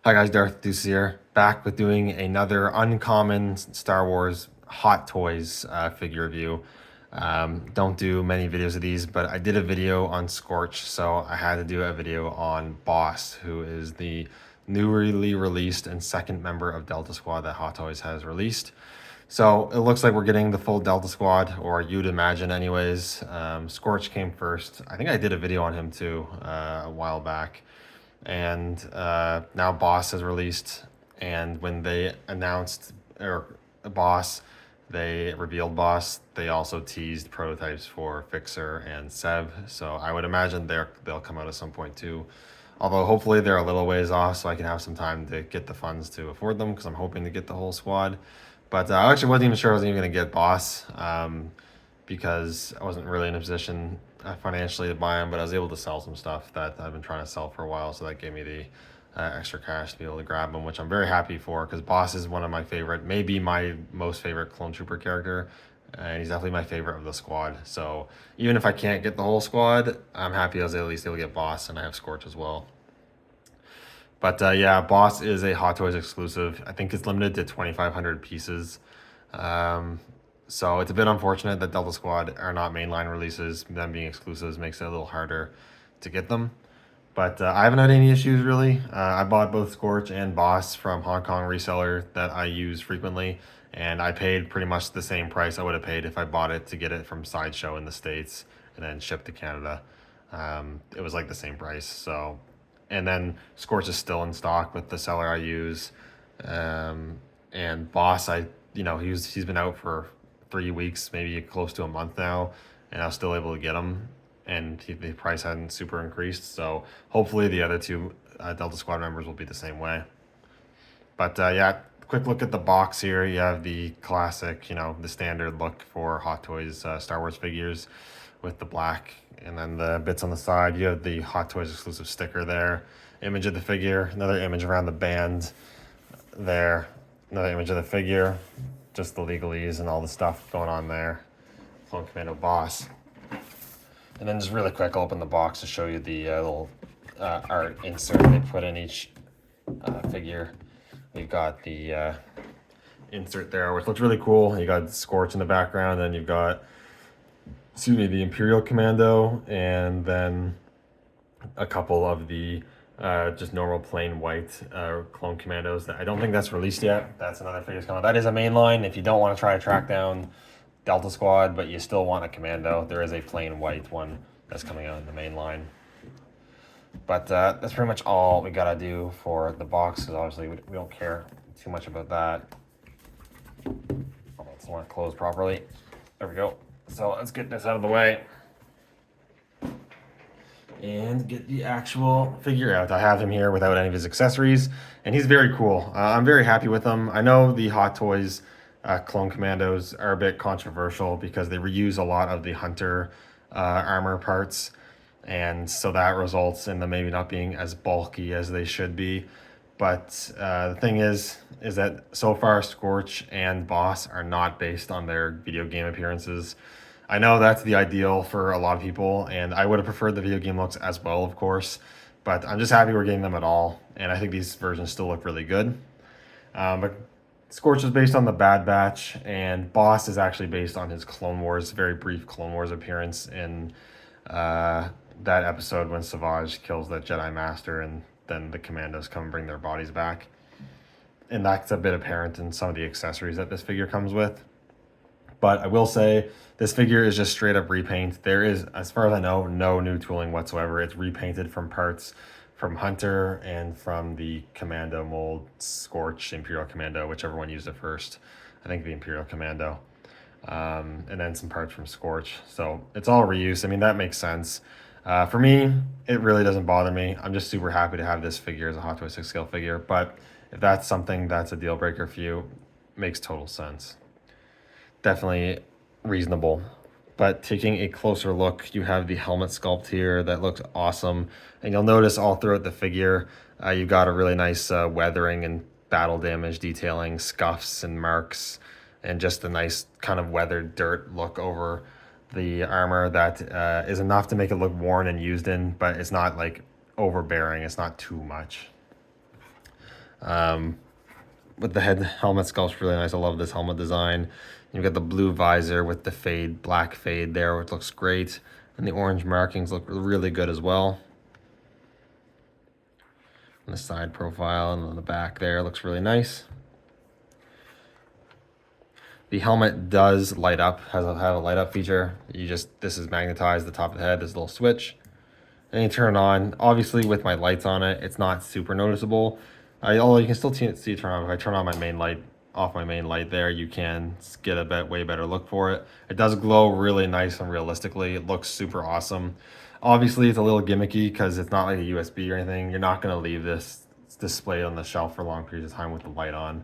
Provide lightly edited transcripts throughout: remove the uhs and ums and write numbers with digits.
Hi guys, Darth Deuce here, back with doing another uncommon Star Wars Hot Toys figure review. Don't do many videos of these, but I did a video on Scorch, so I had to do a video on Boss, who is the newly released and second member of Delta Squad that Hot Toys has released. So it looks like we're getting the full Delta Squad, or you'd imagine anyways. Scorch came first. I think I did a video on him too a while back. And now Boss has released, and when they announced Boss, they revealed Boss. They also teased prototypes for Fixer and Sev, so I would imagine they'll come out at some point too. Although hopefully they're a little ways off, so I can have some time to get the funds to afford them, because I'm hoping to get the whole squad. But I actually wasn't even sure I was even going to get Boss, because I wasn't really in a position financially to buy them, but I was able to sell some stuff that I've been trying to sell for a while, so that gave me the extra cash to be able to grab them, which I'm very happy for, because Boss is one of my favorite, maybe my most favorite Clone Trooper character, and he's definitely my favorite of the squad. So even if I can't get the whole squad, I'm happy I was at least able to get Boss, and I have Scorch as well. But yeah, Boss is a Hot Toys exclusive. I think it's limited to 2,500 pieces. So it's a bit unfortunate that Delta Squad are not mainline releases. Them being exclusives makes it a little harder to get them. But I haven't had any issues really. I bought both Scorch and Boss from Hong Kong reseller that I use frequently, and I paid pretty much the same price I would have paid if I bought it to get it from Sideshow in the States and then shipped to Canada. It was like the same price. So, and then Scorch is still in stock with the seller I use, and Boss, he's been out for 3 weeks, maybe close to a month now, and I was still able to get him, and the price hadn't super increased. So hopefully the other two Delta Squad members will be the same way. But yeah, quick look at the box here. You have the classic, the standard look for Hot Toys Star Wars figures with the black, and then the bits on the side. You have the Hot Toys exclusive sticker there, image of the figure, another image around the band there, another image of the figure, just the legalese and all the stuff going on there. Clone Commando Boss. And then just really quick, I'll open the box to show you the little art insert they put in each figure. We've got the insert there, which looks really cool. You got Scorch in the background, then you've got, the Imperial Commando, and then a couple of the just normal plain white Clone Commandos. I don't think that's released yet. That's another figure coming. That is a main line. If you don't want to try to track down Delta Squad, but you still want a Commando, there is a plain white one that's coming out in the main line. But that's pretty much all we gotta do for the box, because obviously we don't care too much about that. Oh, it's not closed properly. There we go. So let's get this out of the way and get the actual figure out. I have him here without any of his accessories, and he's very cool. I'm very happy with him. I know the Hot Toys Clone Commandos are a bit controversial because they reuse a lot of the Hunter armor parts, and so that results in them maybe not being as bulky as they should be. But the thing is that so far Scorch and Boss are not based on their video game appearances. I know that's the ideal for a lot of people, and I would have preferred the video game looks as well, of course, but I'm just happy we're getting them at all, and I think these versions still look really good. But Scorch is based on the Bad Batch, and Boss is actually based on his Clone Wars, very brief Clone Wars appearance in that episode when Savage kills the Jedi Master, and then the Commandos come and bring their bodies back. And that's a bit apparent in some of the accessories that this figure comes with. But I will say, this figure is just straight up repaint. There is, as far as I know, no new tooling whatsoever. It's repainted from parts from Hunter and from the Commando mold, Scorch, Imperial Commando, whichever one used it first. I think the Imperial Commando. And then some parts from Scorch. So it's all reuse. I mean, that makes sense. For me, it really doesn't bother me. I'm just super happy to have this figure as a Hot Toys 6 scale figure. But if that's something that's a deal breaker for you, makes total sense. Definitely reasonable. But taking a closer look, you have the helmet sculpt here that looks awesome, and you'll notice all throughout the figure you've got a really nice weathering and battle damage detailing, scuffs and marks, and just a nice kind of weathered dirt look over the armor that is enough to make it look worn and used in, but it's not like overbearing. It's not too much. But the helmet sculpt's really nice. I love this helmet design. You've got the blue visor with the fade, black fade there, which looks great. And the orange markings look really good as well. And the side profile and on the back there looks really nice. The helmet does light up, have a light up feature. This is magnetized, the top of the head, this little switch. And you turn it on. Obviously with my lights on it, it's not super noticeable. Although you can still see it turn on. If I turn on my main light, off my main light there, you can get a way better look for it. It does glow really nice and realistically. It looks super awesome. Obviously it's a little gimmicky because it's not like a USB or anything. You're not gonna leave this displayed on the shelf for long periods of time with the light on.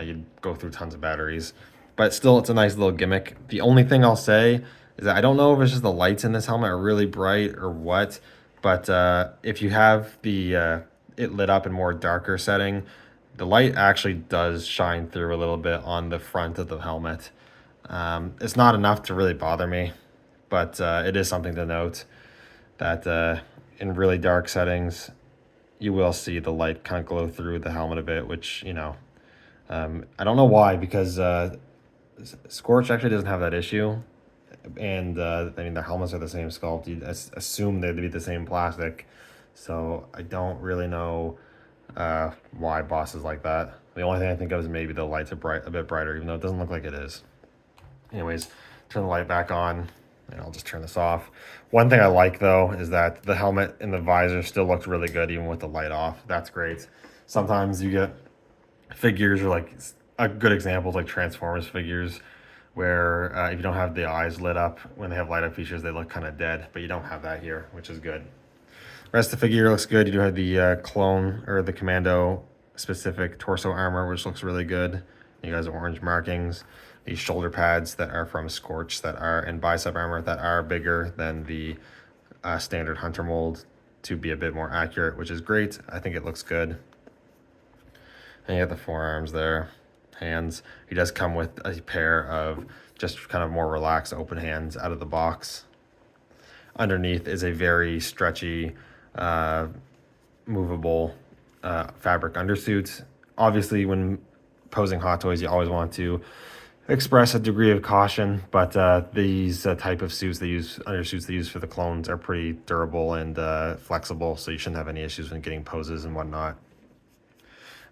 You'd go through tons of batteries. But still, it's a nice little gimmick. The only thing I'll say is that I don't know if it's just the lights in this helmet are really bright or what, but if you have the it lit up in more darker setting, the light actually does shine through a little bit on the front of the helmet. It's not enough to really bother me, but it is something to note that in really dark settings, you will see the light kind of glow through the helmet a bit, which, you know, I don't know why, because Scorch actually doesn't have that issue. And I mean, the helmets are the same sculpt. You'd assume they'd be the same plastic. So I don't really know why Boss is like that. The only thing I think of is maybe the lights are a bit brighter, even though it doesn't look like it is. Anyways, turn the light back on, and I'll just turn this off. One thing I like, though, is that the helmet and the visor still looks really good even with the light off. That's great. Sometimes you get figures, or like a good example is like Transformers figures, where if you don't have the eyes lit up when they have light up features, they look kind of dead, but you don't have that here, which is good. Rest of the figure looks good. You do have the clone or the Commando specific torso armor, which looks really good. You guys orange markings, these shoulder pads that are from Scorch that are in bicep armor that are bigger than the standard Hunter mold to be a bit more accurate, which is great. I think it looks good. And you have the forearms there, hands. He does come with a pair of just kind of more relaxed open hands out of the box. Underneath is a very stretchy, movable fabric undersuit. Obviously, when posing Hot Toys, you always want to express a degree of caution, but these type of suits undersuits they use for the clones are pretty durable and flexible, so you shouldn't have any issues when getting poses and whatnot.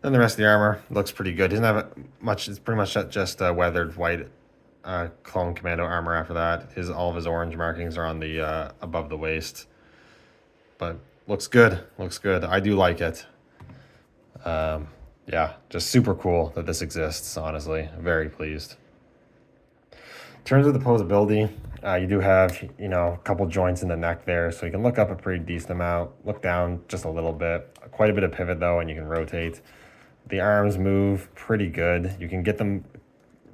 Then the rest of the armor looks pretty good. He doesn't have much. It's pretty much just weathered white clone Commando armor after that. All of his orange markings are on the above the waist. But looks good. Looks good. I do like it. Yeah, just super cool that this exists, honestly. I'm very pleased. In terms of the posability, you do have, you know, a couple joints in the neck there, so you can look up a pretty decent amount, look down just a little bit. Quite a bit of pivot, though, and you can rotate. The arms move pretty good. You can get them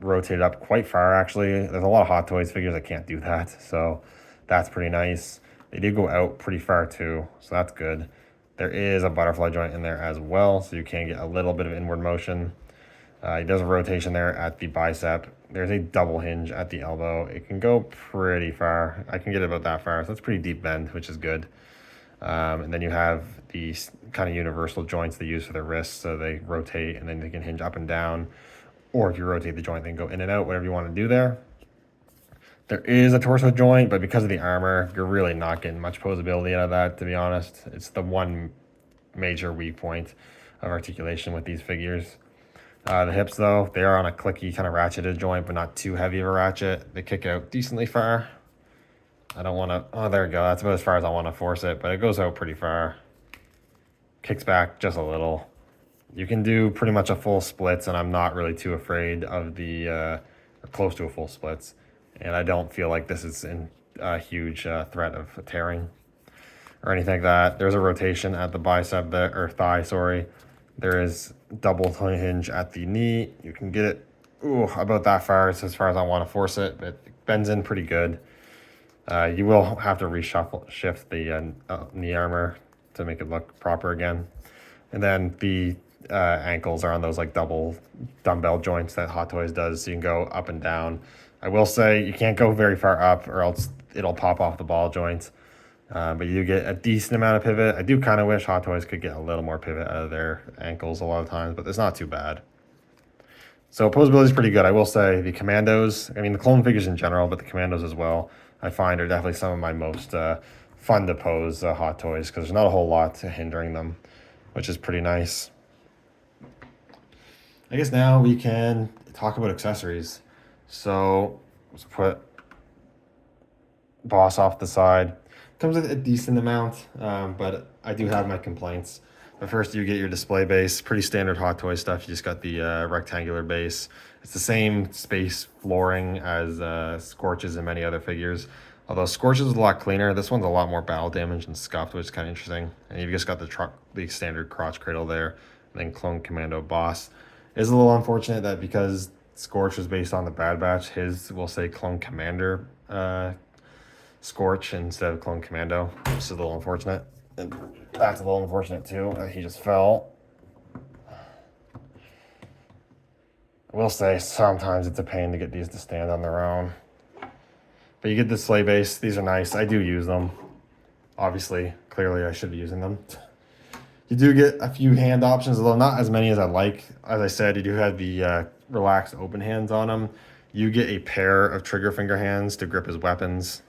rotated up quite far, actually. There's a lot of Hot Toys figures that can't do that, so that's pretty nice. They do go out pretty far, too, so that's good. There is a butterfly joint in there as well, so you can get a little bit of inward motion. He does a rotation there at the bicep. There's a double hinge at the elbow. It can go pretty far. I can get about that far, so it's pretty deep bend, which is good. And then you have these kind of universal joints they use for their wrists, so they rotate and then they can hinge up and down. Or if you rotate the joint, they can go in and out, whatever you want to do there. There is a torso joint, but because of the armor, you're really not getting much posability out of that, to be honest. It's the one major weak point of articulation with these figures. The hips, though, they are on a clicky kind of ratcheted joint, but not too heavy of a ratchet. They kick out decently far. I don't want to, oh, there we go. That's about as far as I want to force it, but it goes out pretty far. Kicks back just a little. You can do pretty much a full splits, and I'm not really too afraid of the, close to a full splits. And I don't feel like this is in a huge threat of tearing or anything like that. There's a rotation at the bicep there, or thigh, sorry. There is double hinge at the knee. You can get it about that far. It's as far as I want to force it, but it bends in pretty good. You will have to shift the knee armor to make it look proper again. And then the ankles are on those like double dumbbell joints that Hot Toys does, so you can go up and down. I will say you can't go very far up or else it'll pop off the ball joint. But you get a decent amount of pivot. I do kind of wish Hot Toys could get a little more pivot out of their ankles a lot of times, but it's not too bad. So posability is pretty good. I will say the Commandos, I mean the clone figures in general, but the Commandos as well, I find are definitely some of my most fun to pose Hot Toys because there's not a whole lot hindering them, which is pretty nice. I guess now we can talk about accessories. So let's put Boss off the side. Comes with a decent amount, but I do have my complaints. But first, you get your display base, pretty standard Hot Toy stuff. You just got the rectangular base. It's the same space flooring as Scorch's and many other figures. Although Scorch's is a lot cleaner, this one's a lot more battle damage and scuffed, which is kind of interesting. And you've just got the standard crotch cradle there, and then Clone Commando Boss. It's a little unfortunate that because Scorch was based on the Bad Batch, his will say Clone Commander Scorch instead of Clone Commando, which is a little unfortunate. And that's a little unfortunate too. He just fell. I will say sometimes it's a pain to get these to stand on their own. But you get the sleigh base. These are nice. I do use them. Obviously, clearly I should be using them. You do get a few hand options, although not as many as I like. As I said, you do have the relaxed open hands on them. You get a pair of trigger finger hands to grip his weapons.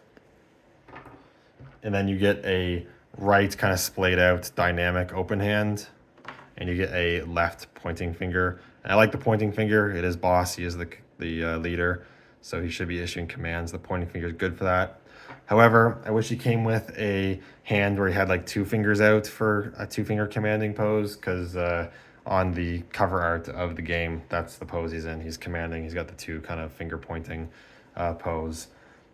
And then you get a right kind of splayed out dynamic open hand. And you get a left pointing finger. And I like the pointing finger. It is Boss. He is the leader. So he should be issuing commands. The pointing finger is good for that. However, I wish he came with a hand where he had like 2 fingers out for a 2-finger commanding pose, because on the cover art of the game, that's the pose he's in. He's commanding. He's got the 2 kind of finger pointing pose.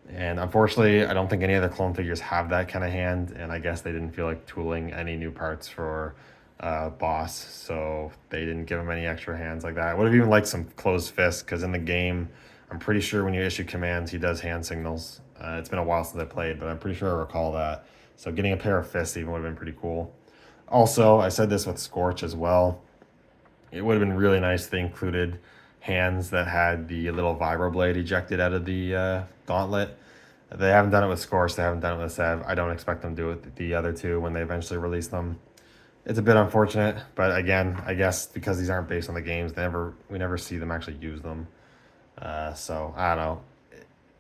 And unfortunately, I don't think any of the clone figures have that kind of hand, and I guess they didn't feel like tooling any new parts for Boss, so they didn't give him any extra hands like that. I would have even liked some closed fists, because in the game, I'm pretty sure when you issue commands, he does hand signals. It's been a while since I played, but I'm pretty sure I recall that. So getting a pair of fists even would have been pretty cool. Also, I said this with Scorch as well. It would have been really nice if they included hands that had the little vibroblade ejected out of the gauntlet. They haven't done it with Scorch. They haven't done it with Sev. I don't expect them to do it with the other 2 when they eventually release them. It's a bit unfortunate, but again, I guess because these aren't based on the games, we never see them actually use them. So I don't know.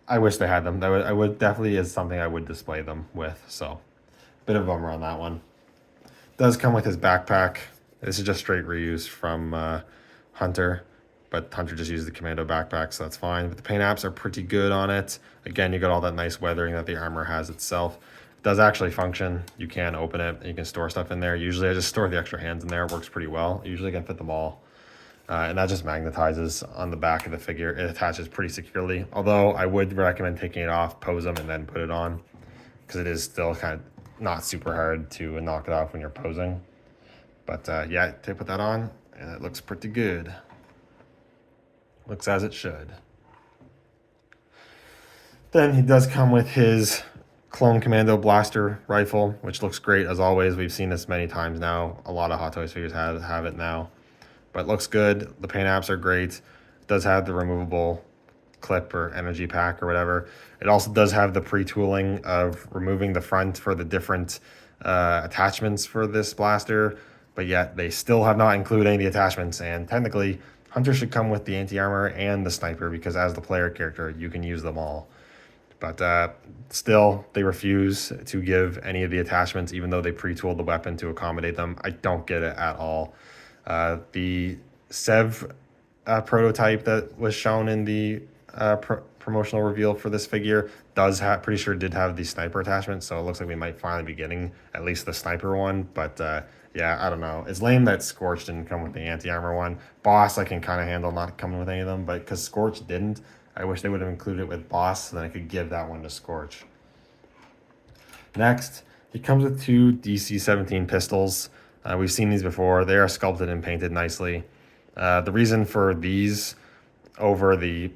I wish they had them. I would definitely is something I would display them with. So, bit of a bummer on that one. Does come with his backpack. This is just straight reuse from Hunter, but Hunter just used the Commando backpack, so that's fine. But the paint apps are pretty good on it. Again, you got all that nice weathering that the armor has itself. It does actually function. You can open it and you can store stuff in there. Usually I just store the extra hands in there. It works pretty well. Usually I can fit them all. And that just magnetizes on the back of the figure. It attaches pretty securely. Although I would recommend taking it off, pose them, and then put it on, because it is still kind of not super hard to knock it off when you're posing. But yeah, to put that on, and it looks pretty good. Looks as it should. Then he does come with his Clone Commando blaster rifle, which looks great as always. We've seen this many times now. A lot of Hot Toys figures have it now. But it looks good. The paint apps are great. It does have the removable clip or energy pack or whatever. It also does have the pre-tooling of removing the front for the different attachments for this blaster, but yet they still have not included any of the attachments. And technically, Hunter should come with the anti-armor and the sniper, because as the player character, you can use them all. But still, they refuse to give any of the attachments, even though they pre-tooled the weapon to accommodate them. I don't get it at all. The Sev prototype that was shown in the promotional reveal for this figure does have, pretty sure did have the sniper attachment, so it looks like we might finally be getting at least the sniper one. But yeah, I don't know. It's lame that Scorch didn't come with the anti-armor one. Boss, I can kind of handle not coming with any of them, but because Scorch didn't, I wish they would have included it with Boss, so then I could give that one to Scorch. Next, he comes with 2 DC-17 pistols. We've seen these before. They are sculpted and painted nicely. The reason for these over the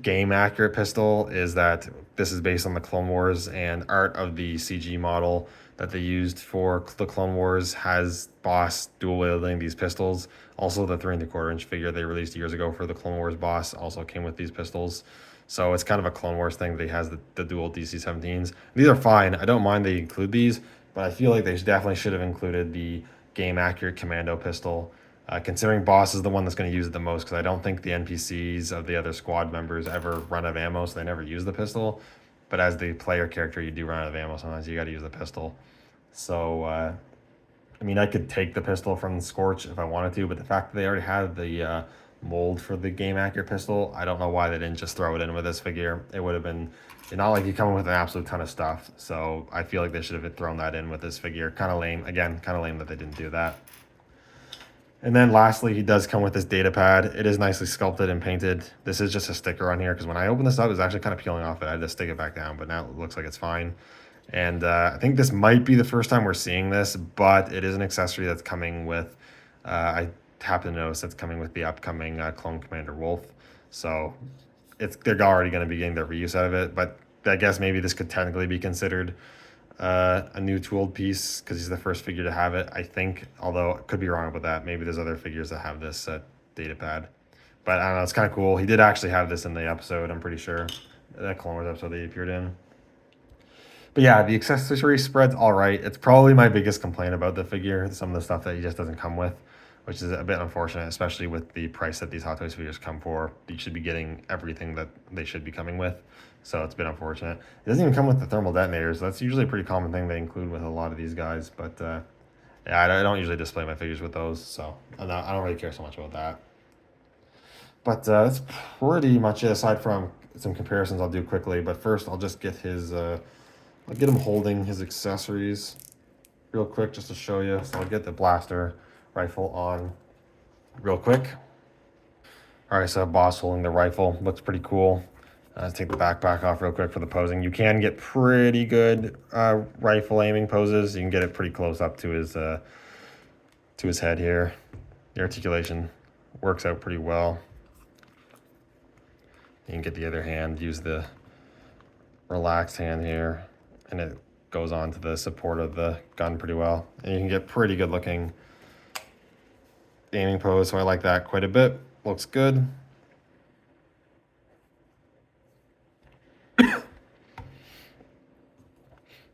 game accurate pistol is that this is based on the Clone Wars, and art of the CG model that they used for the Clone Wars has Boss dual wielding these pistols. Also, the 3¼ inch figure they released years ago for the Clone Wars Boss also came with these pistols. So it's kind of a Clone Wars thing that he has the dual DC-17s. These are fine. I don't mind they include these, but I feel like they definitely should have included the game accurate Commando pistol. Considering Boss is the one that's going to use it the most, because I don't think the NPCs of the other squad members ever run out of ammo, so they never use the pistol. But as the player character, you do run out of ammo sometimes. You got to use the pistol. So, I mean, I could take the pistol from Scorch if I wanted to, but the fact that they already had the mold for the game accurate pistol, I don't know why they didn't just throw it in with this figure. It would have been, it's not like you come in with an absolute ton of stuff. So I feel like they should have thrown that in with this figure. Kind of lame. Again, kind of lame that they didn't do that. And then lastly, he does come with this data pad. It is nicely sculpted and painted. This is just a sticker on here, because when I opened this up, it was actually kind of peeling off it. I had to stick it back down, but now it looks like it's fine. And I think this might be the first time we're seeing this, but it is an accessory that's coming with, I happen to notice it's coming with the upcoming Clone Commander Wolf. So they're already going to be getting their reuse out of it, but I guess maybe this could technically be considered a new tooled piece, because he's the first figure to have it, I think. Although I could be wrong about that. Maybe there's other figures that have this data pad. But I don't know, it's kind of cool. He did actually have this in the episode, I'm pretty sure. That Clone Wars episode that he appeared in. But yeah, the accessory spread's all right. It's probably my biggest complaint about the figure, some of the stuff that he just doesn't come with, which is a bit unfortunate, especially with the price that these Hot Toys figures come for. You should be getting everything that they should be coming with. So it's a bit unfortunate. It doesn't even come with the thermal detonators. That's usually a pretty common thing they include with a lot of these guys. But yeah, I don't usually display my figures with those, so I don't really care so much about that. But that's pretty much it, aside from some comparisons I'll do quickly. But first, I'll just get his... I'll get him holding his accessories real quick just to show you. So I'll get the blaster rifle on real quick. All right, so Boss holding the rifle. Looks pretty cool. Let's take the backpack off real quick for the posing. You can get pretty good rifle aiming poses. You can get it pretty close up to his head here. The articulation works out pretty well. You can get the other hand, use the relaxed hand here, and it goes on to the support of the gun pretty well. And you can get pretty good looking aiming pose, so I like that quite a bit. Looks good.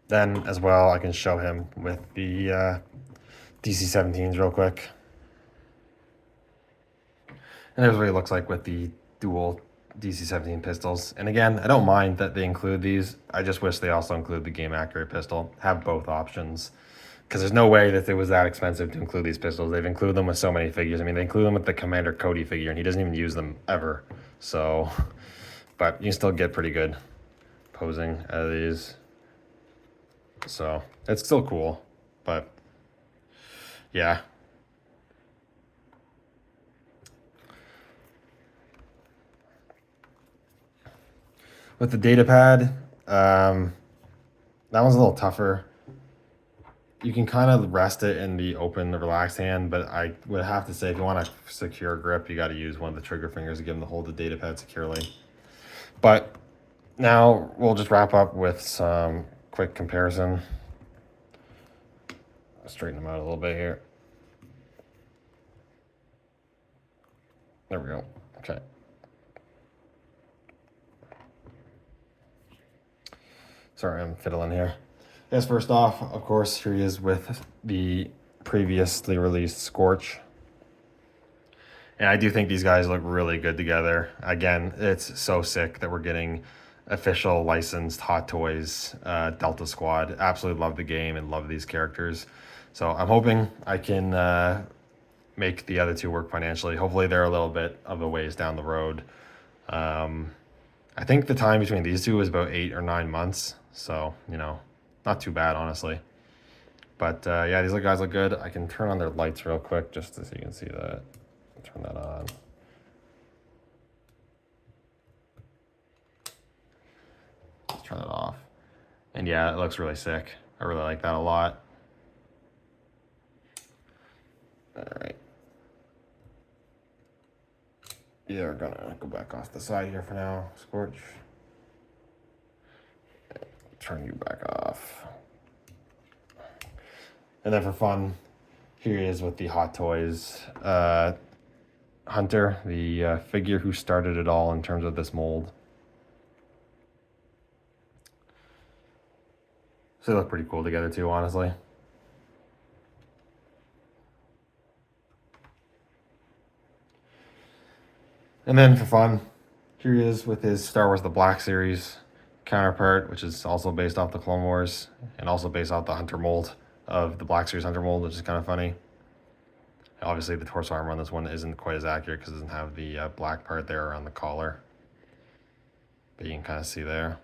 Then as well, I can show him with the DC-17s real quick. And there's what he looks like with the dual DC-17 pistols. And again, I don't mind that they include these. I just wish they also include the game accurate pistol. Have both options. Because there's no way that it was that expensive to include these pistols. They've included them with so many figures. I mean, they include them with the Commander Cody figure, and he doesn't even use them ever. So, but you can still get pretty good posing out of these. So, it's still cool. But, yeah. With the data pad, that one's a little tougher. You can kind of rest it in the open, the relaxed hand, but I would have to say if you want a secure grip, you got to use one of the trigger fingers to get him to hold the data pad securely. But now we'll just wrap up with some quick comparison. Straighten them out a little bit here. There we go. Okay. Sorry, I'm fiddling here. Yes, first off, of course, here he is with the previously released Scorch. And I do think these guys look really good together. Again, it's so sick that we're getting official licensed Hot Toys Delta Squad. Absolutely love the game and love these characters. So I'm hoping I can make the other two work financially. Hopefully they're a little bit of a ways down the road. I think the time between these two is about 8 or 9 months. So, you know, not too bad, honestly. But yeah, these guys look good. I can turn on their lights real quick just so you can see that. Turn that on. Let's turn it off. And yeah, it looks really sick. I really like that a lot. All right. we are gonna go back off the side here for now. Scorch. Turn you back off. And then for fun, here he is with the Hot Toys Hunter, the figure who started it all in terms of this mold. So they look pretty cool together too, honestly. And then for fun, here he is with his Star Wars The Black Series counterpart, which is also based off the Clone Wars and also based off the Hunter mold of the Black Series Hunter mold, which is kind of funny. Obviously, the torso armor on this one isn't quite as accurate because it doesn't have the black part there around the collar. But you can kind of see there.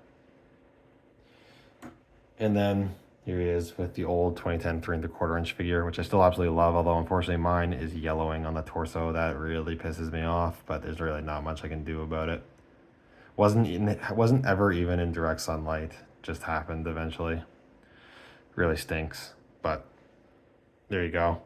And then here he is with the old 2010 3¼ inch figure, which I still absolutely love, although unfortunately mine is yellowing on the torso. That really pisses me off, but there's really not much I can do about it. Wasn't ever even in direct sunlight, just happened eventually. Really stinks, but there you go.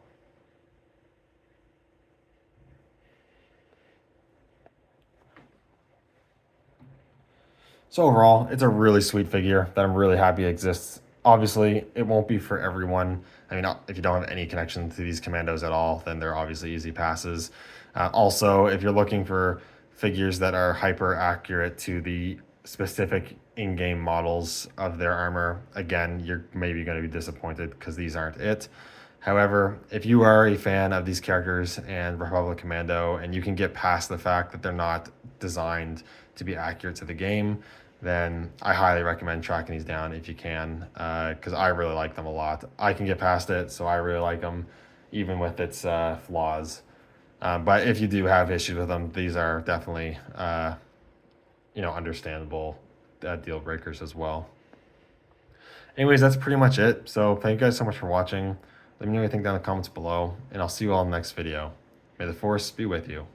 So overall, it's a really sweet figure that I'm really happy exists. Obviously, it won't be for everyone. I mean, if you don't have any connection to these Commandos at all, then they're obviously easy passes. Also, if you're looking for figures that are hyper accurate to the specific in-game models of their armor, again, you're maybe going to be disappointed because these aren't it. However, if you are a fan of these characters and Republic Commando and you can get past the fact that they're not designed to be accurate to the game, then I highly recommend tracking these down if you can, because I really like them a lot. I can get past it, so I really like them, even with its flaws. But if you do have issues with them, these are definitely, understandable deal breakers as well. Anyways, that's pretty much it. So thank you guys so much for watching. Let me know what you think down in the comments below, and I'll see you all in the next video. May the Force be with you.